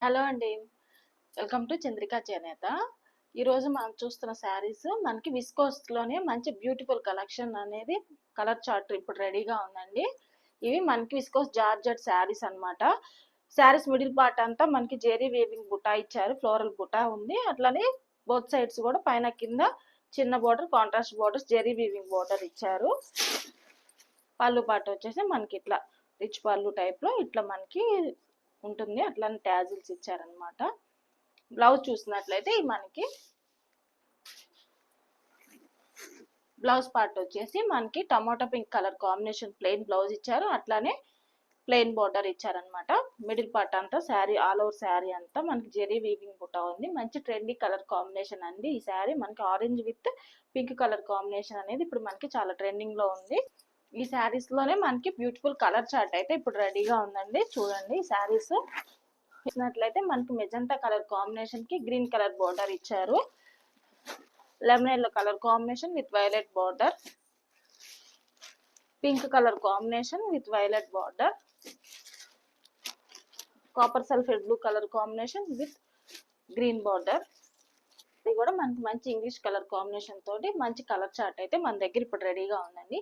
Hello అండి. Welcome to Chandrika చేనేత. ఈరోజు మనం చూస్తున్న శారీస్ మనకి విస్కోస్‌లోనే మంచి బ్యూటిఫుల్ కలెక్షన్ అనేది కలర్ చార్ట్ ఇప్పుడు రెడీగా ఉందండి. ఇవి మనకి విస్కోస్ జార్జెట్ శారీస్ అన్నమాట. శారీస్ మిడిల్ పార్ట్ అంతా మనకి జెరీ వీవింగ్ బుటా ఇచ్చారు. ఫ్లోరల్ బుటా ఉంది. అట్లనే బోత్ సైడ్స్ కూడా పైన కింద చిన్న border contrast borders zari weaving border ఇచ్చారు. పళ్ళు పార్ట్ వచ్చేసి మనకి ఇట్లా రిచ్ పళ్ళు టైప్‌లో ఇట్లా మనకి ఉంటుంది. అట్లనే ట్యాజిల్స్ ఇచ్చారనమాట. బ్లౌజ్ చూసినట్లయితే మనకి బ్లౌజ్ పార్ట్ వచ్చేసి మనకి tomato pink colour combination plain blouse ఇచ్చారు. అట్లానే ప్లెయిన్ బార్డర్ ఇచ్చారనమాట. మిడిల్ పార్ట్ అంతా శారీ ఆల్ ఓవర్ శారీ అంతా మనకి జెరీ వీవింగ్ బుట్ట ఉంది. మంచి ట్రెండీ కలర్ కాంబినేషన్ అండి. ఈ శారీ మనకి orange with pink colour combination అనేది ఇప్పుడు మనకి చాలా ట్రెండింగ్ లో ఉంది. ఈ శారీస్ లోనే మనకి బ్యూటిఫుల్ కలర్ చార్ట్ అయితే ఇప్పుడు రెడీగా ఉందండి. చూడండి ఈ శారీస్ చూసినట్లయితే మనకి మెజంతా కలర్ కాంబినేషన్ కి గ్రీన్ కలర్ బోర్డర్ ఇచ్చారు. Lemon yellow colour combination with violet border, pink colour combination with violet border, copper sulphate blue colour combination with green border. ఇది కూడా మనకి మంచి ఇంగ్లీష్ కలర్ కాంబినేషన్ తోటి మంచి కలర్ చార్ట్ అయితే మన దగ్గర ఇప్పుడు రెడీగా ఉందండి.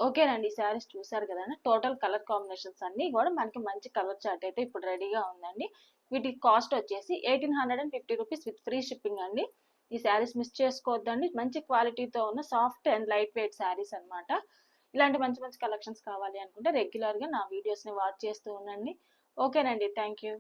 ఓకేనండి, ఈ శారీస్ చూసారు కదండి. టోటల్ కలర్ కాంబినేషన్స్ అన్ని కూడా మనకి మంచి కలర్ చార్ట్ అయితే ఇప్పుడు రెడీగా ఉందండి. వీటి కాస్ట్ వచ్చేసి 1850 రూపీస్ విత్ ఫ్రీ షిప్పింగ్ అండి. ఈ శారీస్ మిస్ చేసుకోవద్దండి. మంచి క్వాలిటీతో ఉన్న soft and light weight saris అనమాట. ఇలాంటి మంచి మంచి కలెక్షన్స్ కావాలి అనుకుంటే రెగ్యులర్గా నా వీడియోస్ని వాచ్ చేస్తూ ఉండండి. ఓకేనండి, థ్యాంక్ యూ.